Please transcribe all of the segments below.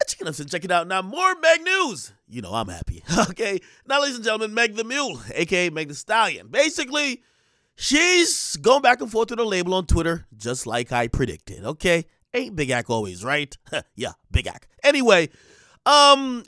Check it out now. More Meg news. You know I'm happy. Okay. Now, ladies and gentlemen, Meg the Mule, aka Meg the Stallion. Basically, she's going back and forth with her label on Twitter, just like I predicted. Okay. Ain't Big Ack always right? Yeah, Big Ack. Anyway,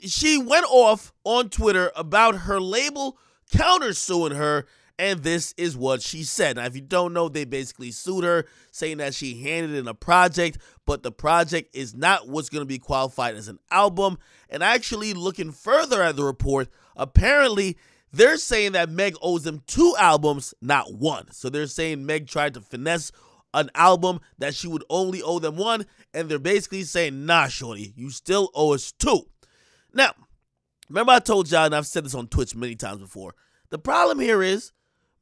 she went off on Twitter about her label countersuing her. And this is what she said. Now, if you don't know, they basically sued her, saying that she handed in a project, but the project is not what's going to be qualified as an album. And actually, looking further at the report, apparently, they're saying that Meg owes them 2 albums, not 1. So they're saying Meg tried to finesse an album that she would only owe them 1, and they're basically saying, nah, shorty, you still owe us 2. Now, remember I told y'all, and I've said this on Twitch many times before, the problem here is,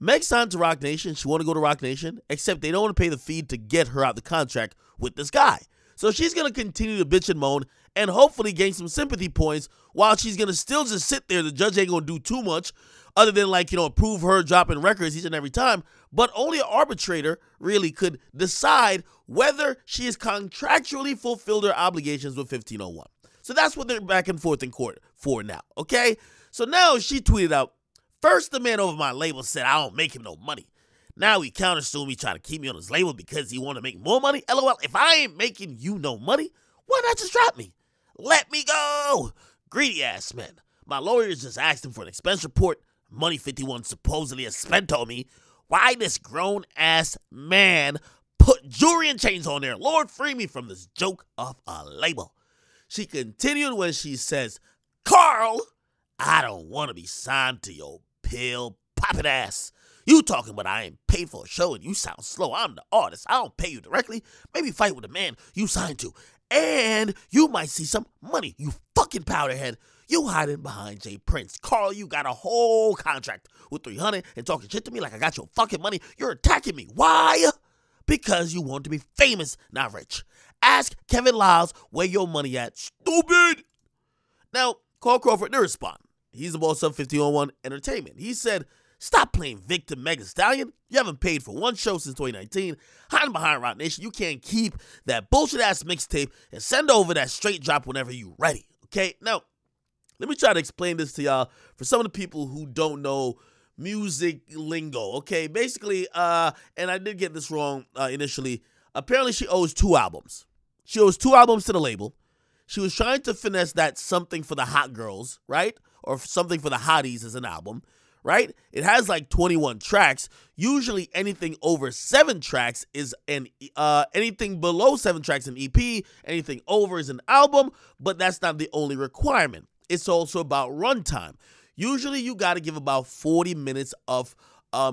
Meg signed to Roc Nation. She want to go to Roc Nation, except they don't want to pay the fee to get her out the contract with this guy. So she's going to continue to bitch and moan and hopefully gain some sympathy points while she's going to still just sit there. The judge ain't going to do too much other than, like, approve her dropping records each and every time. But only an arbitrator really could decide whether she has contractually fulfilled her obligations with 1501. So that's what they're back and forth in court for now, okay? So now she tweeted out, first, the man over my label said I don't make him no money. Now he countersued me trying to keep me on his label because he want to make more money. LOL, if I ain't making you no money, why not just drop me? Let me go. Greedy ass man. My lawyers just asked him for an expense report. Money 51 supposedly has spent on me. Why this grown ass man put jewelry and chains on there? Lord, free me from this joke of a label. She continued when she says, Carl, I don't want to be signed to your pill poppin' ass. You talking about I ain't paid for a show and you sound slow. I'm the artist. I don't pay you directly. Maybe fight with the man you signed to. And you might see some money, you fucking powderhead. You hiding behind Jay Prince. Carl, you got a whole contract with 300 and talking shit to me like I got your fucking money. You're attacking me. Why? Because you want to be famous, not rich. Ask Kevin Lyles where your money at, stupid. Now, Carl Crawford did respond. He's the boss of 1501 Entertainment. He said, stop playing victim, Meg Thee Stallion. You haven't paid for one show since 2019. Hiding behind Roc Nation. You can't keep that bullshit-ass mixtape and send over that straight drop whenever you ready, okay? Now, let me try to explain this to y'all for some of the people who don't know music lingo, okay? Basically, and I did get this wrong initially, apparently she owes 2 albums. She owes 2 albums to the label. She was trying to finesse that something for the hot girls, right? Or something for the hotties as an album, right? It has like 21 tracks. Usually anything over 7 tracks is anything below 7 tracks an EP, anything over is an album, but that's not the only requirement. It's also about runtime. Usually you got to give about 40 minutes of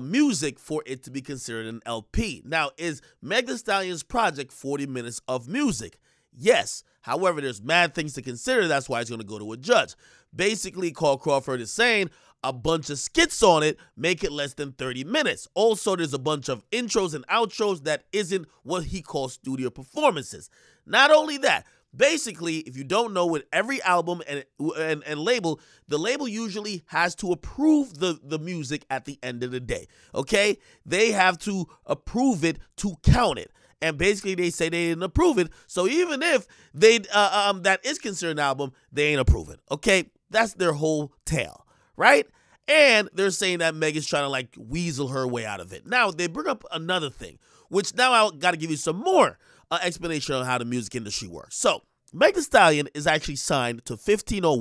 music for it to be considered an LP. Now, is Meg Thee Stallion's project 40 minutes of music? Yes. However, there's mad things to consider. That's why it's going to go to a judge. Basically, Carl Crawford is saying a bunch of skits on it make it less than 30 minutes. Also, there's a bunch of intros and outros that isn't what he calls studio performances. Not only that, basically, if you don't know, with every album and label, the label usually has to approve the music at the end of the day, okay? They have to approve it to count it. And basically, they say they didn't approve it. So even if they that is considered an album, they ain't approve it. Okay, that's their whole tale, right? And they're saying that Meg is trying to like weasel her way out of it. Now they bring up another thing, which now I got to give you some more explanation on how the music industry works. So Meg Thee Stallion is actually signed to 1501.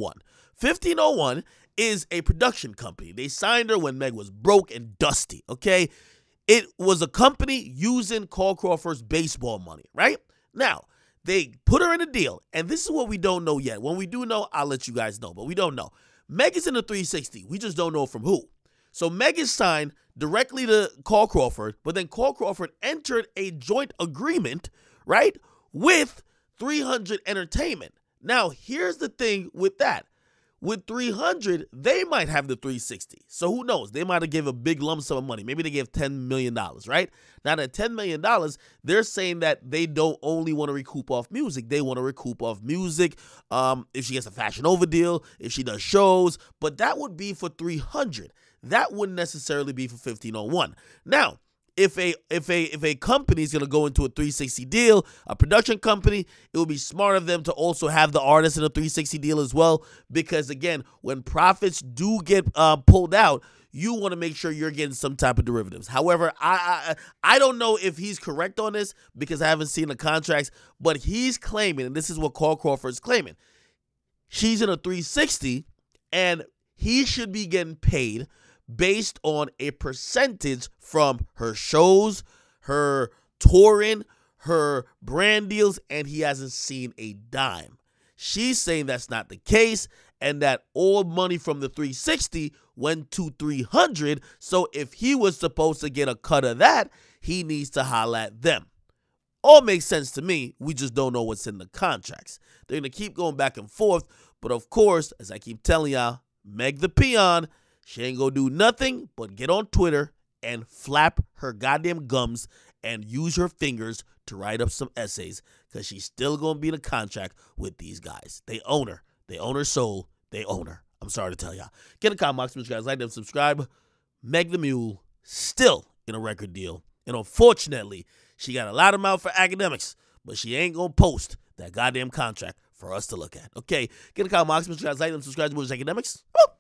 1501 is a production company. They signed her when Meg was broke and dusty. Okay. It was a company using Carl Crawford's baseball money, right? Now, they put her in a deal, and this is what we don't know yet. When we do know, I'll let you guys know, but we don't know. Meg is in the 360. We just don't know from who. So Meg is signed directly to Carl Crawford, but then Carl Crawford entered a joint agreement, right, with 300 Entertainment. Now, here's the thing with that. With 300, they might have the 360. So who knows? They might have given a big lump sum of money. Maybe they gave $10 million, right? Now that $10 million, they're saying that they don't only want to recoup off music. They want to recoup off music if she gets a Fashion Over deal, if she does shows. But that would be for 300. That wouldn't necessarily be for 1501. Now, if a company is going to go into a 360 deal, a production company, it would be smart of them to also have the artist in a 360 deal as well, because again, when profits do get pulled out, you want to make sure you're getting some type of derivatives. However, I don't know if he's correct on this because I haven't seen the contracts, but he's claiming, and this is what Carl Crawford's claiming, she's in a 360 and he should be getting paid based on a percentage from her shows, her touring, her brand deals, and he hasn't seen a dime. She's saying that's not the case and that all money from the 360 went to 300, so if he was supposed to get a cut of that, he needs to holler at them. All makes sense to me. We just don't know what's in the contracts. They're going to keep going back and forth, but of course, as I keep telling y'all, Meg the Peon, she ain't gonna do nothing but get on Twitter and flap her goddamn gums and use her fingers to write up some essays because she's still gonna be in a contract with these guys. They own her. They own her soul. They own her. I'm sorry to tell y'all. Get a comment box, make sure you guys like them, subscribe. Meg the Mule still in a record deal. And unfortunately, she got a lot of mouth for Akademiks, but she ain't gonna post that goddamn contract for us to look at. Okay, get a comment box, make sure you guys like them, subscribe to Akademiks. Woo!